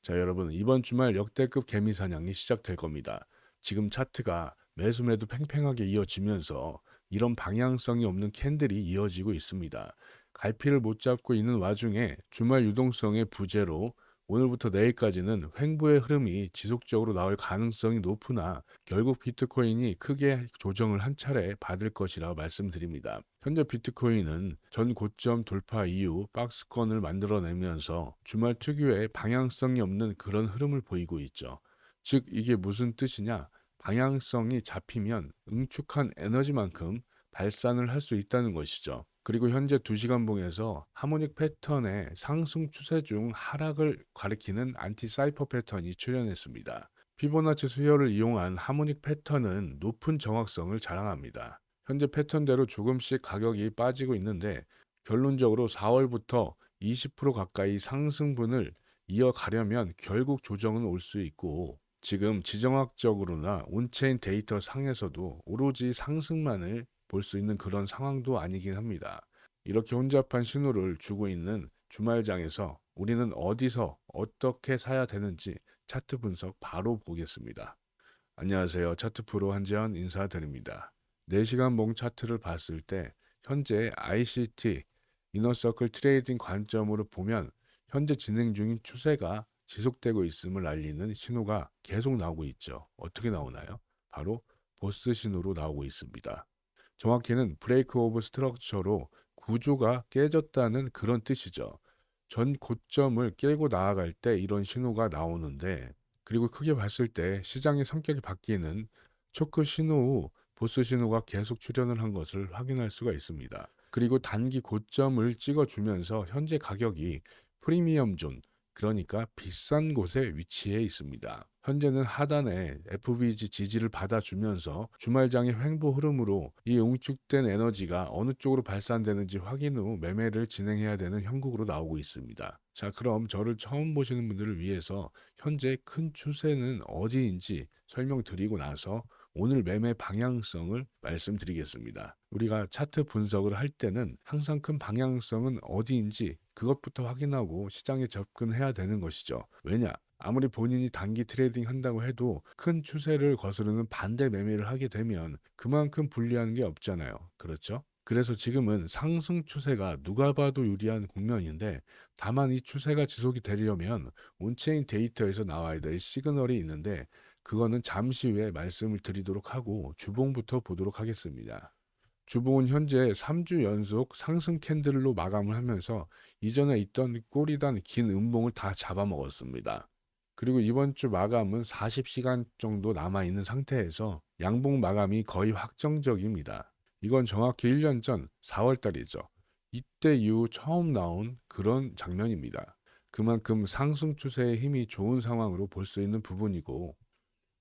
자, 여러분, 이번 주말 역대급 개미 사냥이 시작될 겁니다. 지금 차트가 매수매도 팽팽하게 이어지면서 이런 방향성이 없는 캔들이 이어지고 있습니다. 갈피를 못 잡고 있는 와중에 주말 유동성의 부재로 오늘부터 내일까지는 횡보의 흐름이 지속적으로 나올 가능성이 높으나 결국 비트코인이 크게 조정을 한 차례 받을 것이라 말씀드립니다. 현재 비트코인은 전 고점 돌파 이후 박스권을 만들어내면서 주말 특유의 방향성이 없는 그런 흐름을 보이고 있죠. 즉 이게 무슨 뜻이냐? 방향성이 잡히면 응축한 에너지만큼 발산을 할 수 있다는 것이죠. 그리고 현재 2시간 봉에서 하모닉 패턴의 상승 추세 중 하락을 가리키는 안티 사이퍼 패턴이 출현했습니다. 피보나치 수열을 이용한 하모닉 패턴은 높은 정확성을 자랑합니다. 현재 패턴대로 조금씩 가격이 빠지고 있는데 결론적으로 4월부터 20% 가까이 상승분을 이어가려면 결국 조정은 올 수 있고 지금 지정학적으로나 온체인 데이터 상에서도 오로지 상승만을 볼 수 있는 그런 상황도 아니긴 합니다. 이렇게 혼잡한 신호를 주고 있는 주말장에서 우리는 어디서 어떻게 사야 되는지 차트 분석 바로 보겠습니다. 안녕하세요. 차트 프로 한지현 인사드립니다. 4시간 봉 차트를 봤을 때 현재 ICT 이너서클 트레이딩 관점으로 보면 현재 진행 중인 추세가 지속되고 있음을 알리는 신호가 계속 나오고 있죠. 어떻게 나오나요? 바로 보스 신호로 나오고 있습니다. 정확히는 브레이크 오브 스트럭처로 구조가 깨졌다는 그런 뜻이죠. 전 고점을 깨고 나아갈 때 이런 신호가 나오는데 그리고 크게 봤을 때 시장의 성격이 바뀌는 초크 신호 후 보스 신호가 계속 출현을 한 것을 확인할 수가 있습니다. 그리고 단기 고점을 찍어주면서 현재 가격이 프리미엄 존, 그러니까 비싼 곳에 위치해 있습니다. 현재는 하단에 FBG 지지를 받아주면서 주말장의 횡보 흐름으로 이 응축된 에너지가 어느 쪽으로 발산되는지 확인 후 매매를 진행해야 되는 형국으로 나오고 있습니다. 자, 그럼 저를 처음 보시는 분들을 위해서 현재 큰 추세는 어디인지 설명드리고 나서 오늘 매매 방향성을 말씀드리겠습니다. 우리가 차트 분석을 할 때는 항상 큰 방향성은 어디인지 그것부터 확인하고 시장에 접근해야 되는 것이죠. 왜냐? 아무리 본인이 단기 트레이딩 한다고 해도 큰 추세를 거스르는 반대 매매를 하게 되면 그만큼 불리한 게 없잖아요. 그렇죠? 그래서 지금은 상승 추세가 누가 봐도 유리한 국면인데 다만 이 추세가 지속이 되려면 온체인 데이터에서 나와야 될 시그널이 있는데 그거는 잠시 후에 말씀을 드리도록 하고 주봉부터 보도록 하겠습니다. 주봉은 현재 3주 연속 상승 캔들로 마감을 하면서 이전에 있던 꼬리단 긴 음봉을 다 잡아먹었습니다. 그리고 이번 주 마감은 40시간 정도 남아있는 상태에서 양봉 마감이 거의 확정적입니다. 이건 정확히 1년 전 4월 달이죠. 이때 이후 처음 나온 그런 장면입니다. 그만큼 상승 추세의 힘이 좋은 상황으로 볼 수 있는 부분이고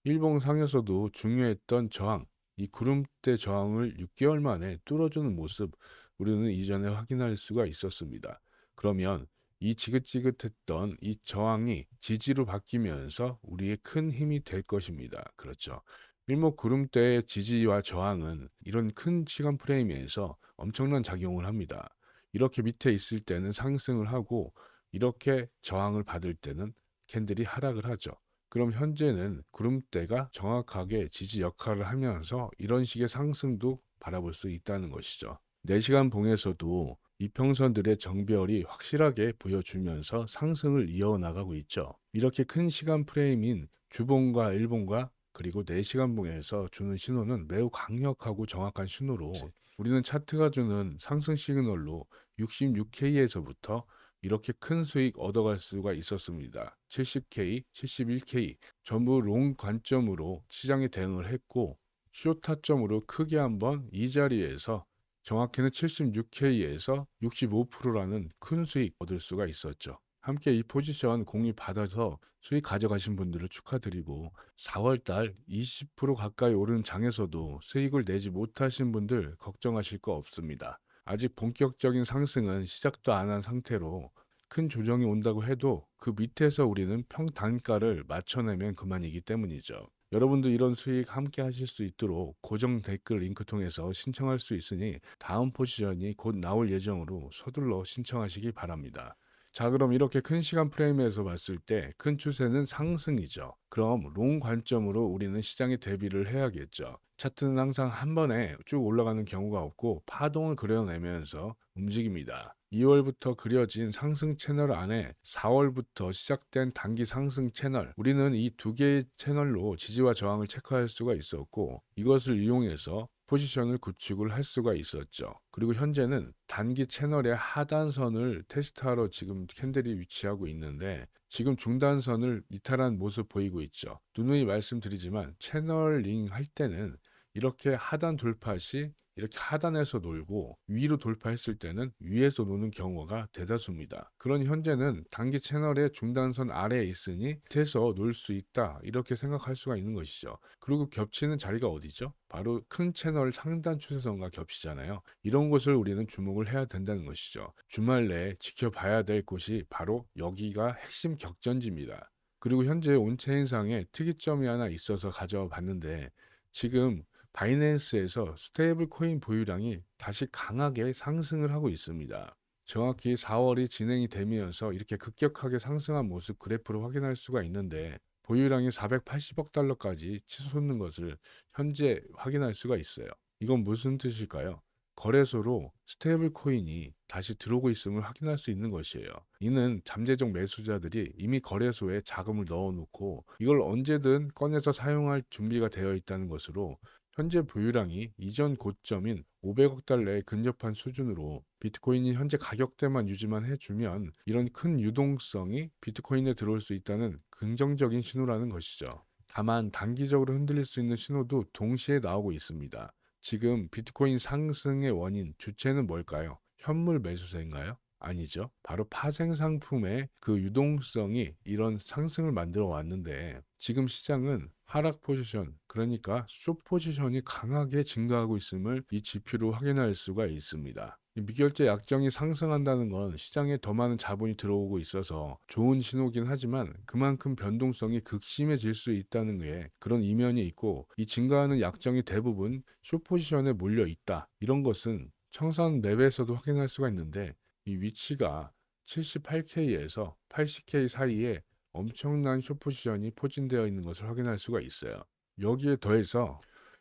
일봉 상에서도 중요했던 저항, 이 구름대 저항을 6개월 만에 뚫어주는 모습 우리는 이전에 확인할 수가 있었습니다. 그러면 이 지긋지긋했던 이 저항이 지지로 바뀌면서 우리의 큰 힘이 될 것입니다. 그렇죠. 일목구름대의 지지와 저항은 이런 큰 시간 프레임에서 엄청난 작용을 합니다. 이렇게 밑에 있을 때는 상승을 하고 이렇게 저항을 받을 때는 캔들이 하락을 하죠. 그럼 현재는 구름대가 정확하게 지지 역할을 하면서 이런 식의 상승도 바라볼 수 있다는 것이죠. 4시간 봉에서도 이평선들의 정별이 확실하게 보여주면서 상승을 이어나가고 있죠. 이렇게 큰 시간 프레임인 주봉과 일봉과 그리고 4시간 봉에서 주는 신호는 매우 강력하고 정확한 신호로 우리는 차트가 주는 상승 시그널로 66K에서부터 이렇게 큰 수익 얻어갈 수가 있었습니다. 70K, 71K 전부 롱 관점으로 시장에 대응을 했고 숏 타점으로 크게 한번 이 자리에서 정확히는 76K에서 65%라는 큰 수익 얻을 수가 있었죠. 함께 이 포지션 공유 받아서 수익 가져가신 분들을 축하드리고 4월달 20% 가까이 오른 장에서도 수익을 내지 못하신 분들 걱정하실 거 없습니다. 아직 본격적인 상승은 시작도 안 한 상태로 큰 조정이 온다고 해도 그 밑에서 우리는 평단가를 맞춰내면 그만이기 때문이죠. 여러분도 이런 수익 함께 하실 수 있도록 고정 댓글 링크 통해서 신청할 수 있으니 다음 포지션이 곧 나올 예정으로 서둘러 신청하시기 바랍니다. 자, 그럼 이렇게 큰 시간 프레임에서 봤을 때 큰 추세는 상승이죠. 그럼 롱 관점으로 우리는 시장에 대비를 해야겠죠. 차트는 항상 한 번에 쭉 올라가는 경우가 없고 파동을 그려내면서 움직입니다. 2월부터 그려진 상승 채널 안에 4월부터 시작된 단기 상승 채널, 우리는 이 두 개의 채널로 지지와 저항을 체크할 수가 있었고 이것을 이용해서 포지션을 구축을 할 수가 있었죠. 그리고 현재는 단기 채널의 하단선을 테스트하러 지금 캔들이 위치하고 있는데 지금 중단선을 이탈한 모습 보이고 있죠. 누누이 말씀드리지만 채널링 할 때는 이렇게 하단 돌파 시 이렇게 하단에서 놀고 위로 돌파했을 때는 위에서 노는 경우가 대다수입니다. 그런 현재는 단기 채널의 중단선 아래에 있으니 밑에서 놀 수 있다 이렇게 생각할 수가 있는 것이죠. 그리고 겹치는 자리가 어디죠? 바로 큰 채널 상단 추세선과 겹치잖아요. 이런 곳을 우리는 주목을 해야 된다는 것이죠. 주말 내에 지켜봐야 될 곳이 바로 여기가 핵심 격전지입니다. 그리고 현재 온체인상에 특이점이 하나 있어서 가져와 봤는데 지금 바이낸스에서 스테이블 코인 보유량이 다시 강하게 상승을 하고 있습니다. 정확히 4월이 진행이 되면서 이렇게 급격하게 상승한 모습 그래프로 확인할 수가 있는데 보유량이 480억 달러까지 치솟는 것을 현재 확인할 수가 있어요. 이건 무슨 뜻일까요? 거래소로 스테이블 코인이 다시 들어오고 있음을 확인할 수 있는 것이에요. 이는 잠재적 매수자들이 이미 거래소에 자금을 넣어놓고 이걸 언제든 꺼내서 사용할 준비가 되어 있다는 것으로 현재 보유량이 이전 고점인 500억 달러에 근접한 수준으로 비트코인이 현재 가격대만 유지만 해주면 이런 큰 유동성이 비트코인에 들어올 수 있다는 긍정적인 신호라는 것이죠. 다만 단기적으로 흔들릴 수 있는 신호도 동시에 나오고 있습니다. 지금 비트코인 상승의 원인, 주체는 뭘까요? 현물 매수세인가요? 아니죠. 바로 파생 상품의 그 유동성이 이런 상승을 만들어 왔는데 지금 시장은 하락 포지션, 그러니까 숏 포지션이 강하게 증가하고 있음을 이 지표로 확인할 수가 있습니다. 이 미결제 약정이 상승한다는 건 시장에 더 많은 자본이 들어오고 있어서 좋은 신호긴 하지만 그만큼 변동성이 극심해질 수 있다는 게 그런 이면이 있고 이 증가하는 약정이 대부분 숏 포지션에 몰려 있다. 이런 것은 청산 맵에서도 확인할 수가 있는데 이 위치가 78K에서 80K 사이에 엄청난 숏 포지션이 포진되어 있는 것을 확인할 수가 있어요. 여기에 더해서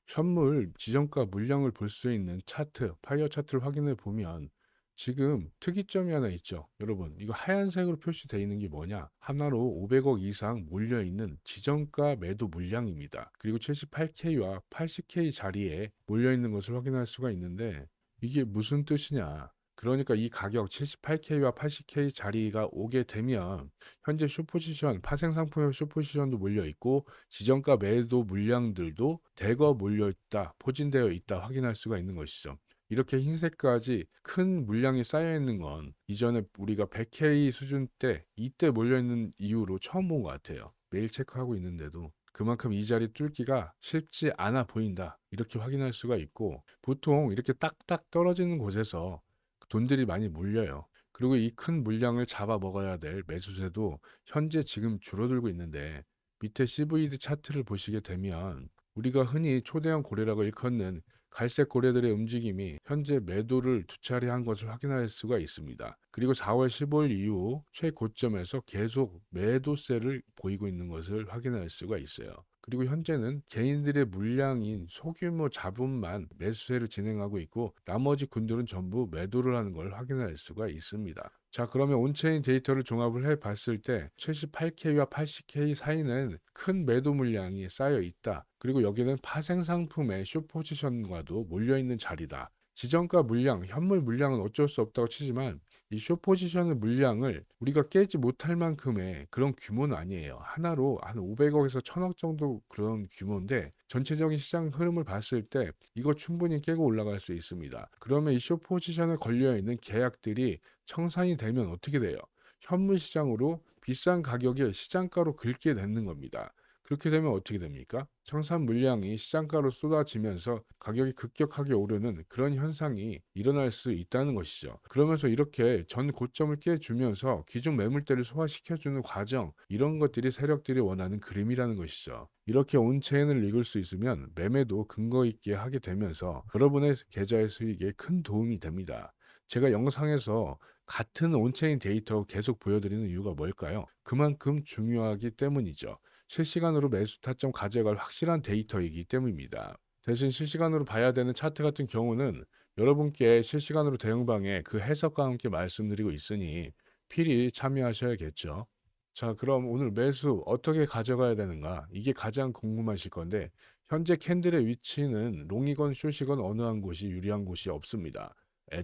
현물 지정가 물량을 볼 수 있는 차트, 파이어 차트를 확인해 보면 지금 특이점이 하나 있죠. 여러분, 이거 하얀색으로 표시되어 있는 게 뭐냐? 하나로 500억 이상 몰려 있는 지정가 매도 물량입니다. 그리고 78K와 80K 자리에 몰려 있는 것을 확인할 수가 있는데 이게 무슨 뜻이냐? 그러니까 이 가격 78K와 80K 자리가 오게 되면 현재 숏포지션, 파생 상품의 숏포지션도 몰려 있고 지정가 매도 물량들도 대거 몰려 있다, 포진되어 있다 확인할 수가 있는 것이죠. 이렇게 흰색까지 큰 물량이 쌓여 있는 건 이전에 우리가 100K 수준 때 이때 몰려 있는 이후로 처음 본 것 같아요. 매일 체크하고 있는데도 그만큼 이 자리 뚫기가 쉽지 않아 보인다. 이렇게 확인할 수가 있고 보통 이렇게 딱딱 떨어지는 곳에서 돈들이 많이 몰려요. 그리고 이 큰 물량을 잡아 먹어야 될 매수세도 현재 지금 줄어들고 있는데 밑에 CVD 차트를 보시게 되면 우리가 흔히 초대형 고래라고 일컫는 갈색 고래들의 움직임이 현재 매도를 두 차례 한 것을 확인할 수가 있습니다. 그리고 4월 15일 이후 최고점에서 계속 매도세를 보이고 있는 것을 확인할 수가 있어요. 그리고 현재는 개인들의 물량인 소규모 자본만 매수세를 진행하고 있고 나머지 군들은 전부 매도를 하는 걸 확인할 수가 있습니다. 자, 그러면 온체인 데이터를 종합을 해 봤을 때 78K와 80K 사이는 큰 매도 물량이 쌓여 있다. 그리고 여기는 파생 상품의 숏 포지션과도 몰려 있는 자리다. 지정가 물량, 현물 물량은 어쩔 수 없다고 치지만 이 숏 포지션의 물량을 우리가 깨지 못할 만큼의 그런 규모는 아니에요. 하나로 한 500억에서 1000억 정도 그런 규모인데 전체적인 시장 흐름을 봤을 때 이거 충분히 깨고 올라갈 수 있습니다. 그러면 이 숏 포지션에 걸려 있는 계약들이 청산이 되면 어떻게 돼요? 현물 시장으로 비싼 가격에 시장가로 긁게 되는 겁니다. 그렇게 되면 어떻게 됩니까? 청산 물량이 시장가로 쏟아지면서 가격이 급격하게 오르는 그런 현상이 일어날 수 있다는 것이죠. 그러면서 이렇게 전 고점을 깨주면서 기존 매물대를 소화시켜주는 과정, 이런 것들이 세력들이 원하는 그림이라는 것이죠. 이렇게 온체인을 읽을 수 있으면 매매도 근거 있게 하게 되면서 여러분의 계좌의 수익에 큰 도움이 됩니다. 제가 영상에서 같은 온체인 데이터 계속 보여드리는 이유가 뭘까요? 그만큼 중요하기 때문이죠. 실시간으로 매수 타점 가져갈 확실한 데이터이기 때문입니다. 대신 실시간으로 봐야 되는 차트 같은 경우는 여러분께 실시간으로 대응방에 그 해석과 함께 말씀드리고 있으니 필히 참여하셔야겠죠. 자, 그럼 오늘 매수 어떻게 가져가야 되는가? 이게 가장 궁금하실 건데, 현재 캔들의 위치는 롱이건 숏이건 어느 한 곳이 유리한 곳이 없습니다.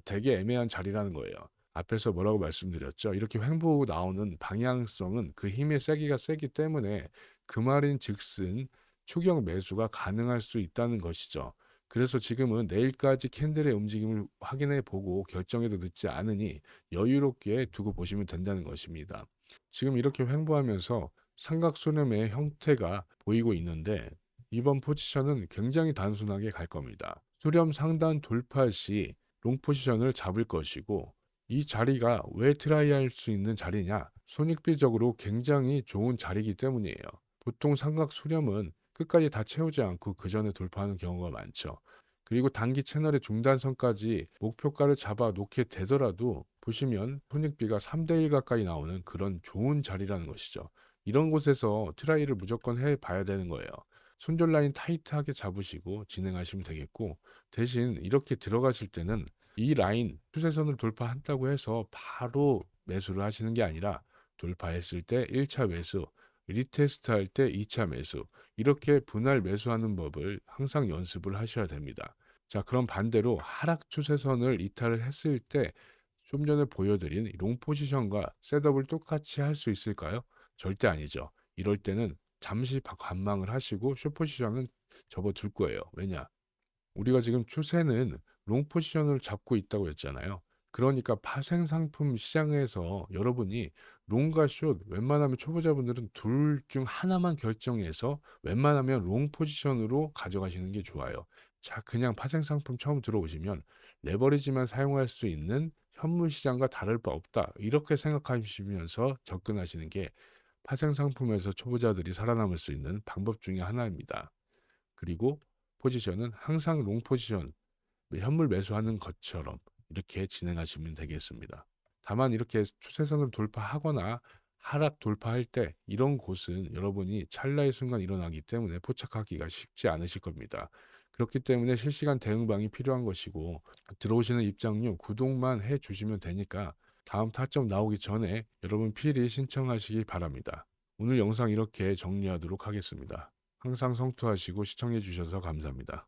되게 애매한 자리라는 거예요. 앞에서 뭐라고 말씀드렸죠? 이렇게 횡보하고 나오는 방향성은 그 힘의 세기가 세기 때문에 그 말인 즉슨 추격 매수가 가능할 수 있다는 것이죠. 그래서 지금은 내일까지 캔들의 움직임을 확인해 보고 결정해도 늦지 않으니 여유롭게 두고 보시면 된다는 것입니다. 지금 이렇게 횡보하면서 삼각 수렴의 형태가 보이고 있는데 이번 포지션은 굉장히 단순하게 갈 겁니다. 수렴 상단 돌파 시 롱 포지션을 잡을 것이고 이 자리가 왜 트라이할 수 있는 자리냐? 손익비적으로 굉장히 좋은 자리이기 때문이에요. 보통 삼각 수렴은 끝까지 다 채우지 않고 그 전에 돌파하는 경우가 많죠. 그리고 단기 채널의 중단선까지 목표가를 잡아 놓게 되더라도 보시면 손익비가 3대 1 가까이 나오는 그런 좋은 자리라는 것이죠. 이런 곳에서 트라이를 무조건 해 봐야 되는 거예요. 손절 라인 타이트하게 잡으시고 진행하시면 되겠고 대신 이렇게 들어가실 때는 이 라인 추세선을 돌파한다고 해서 바로 매수를 하시는 게 아니라 돌파했을 때 1차 매수, 리테스트 할 때 2차 매수 이렇게 분할 매수하는 법을 항상 연습을 하셔야 됩니다. 자, 그럼 반대로 하락 추세선을 이탈을 했을 때 좀 전에 보여드린 롱 포지션과 셋업을 똑같이 할 수 있을까요? 절대 아니죠. 이럴 때는 잠시 관망을 하시고 숏 포지션은 접어둘 거예요. 왜냐? 우리가 지금 추세는 롱 포지션을 잡고 있다고 했잖아요. 그러니까 파생 상품 시장에서 여러분이 롱과 숏 웬만하면 초보자분들은 둘 중 하나만 결정해서 웬만하면 롱 포지션으로 가져가시는 게 좋아요. 자, 그냥 파생 상품 처음 들어오시면 레버리지만 사용할 수 있는 현물 시장과 다를 바 없다. 이렇게 생각하시면서 접근하시는 게 파생 상품에서 초보자들이 살아남을 수 있는 방법 중에 하나입니다. 그리고 포지션은 항상 롱 포지션, 현물 매수하는 것처럼 이렇게 진행하시면 되겠습니다. 다만 이렇게 추세선을 돌파하거나 하락 돌파할 때 이런 곳은 여러분이 찰나의 순간 일어나기 때문에 포착하기가 쉽지 않으실 겁니다. 그렇기 때문에 실시간 대응방이 필요한 것이고 들어오시는 입장료 구독만 해 주시면 되니까 다음 타점 나오기 전에 여러분 필히 신청하시기 바랍니다. 오늘 영상 이렇게 정리하도록 하겠습니다. 항상 성투하시고 시청해 주셔서 감사합니다.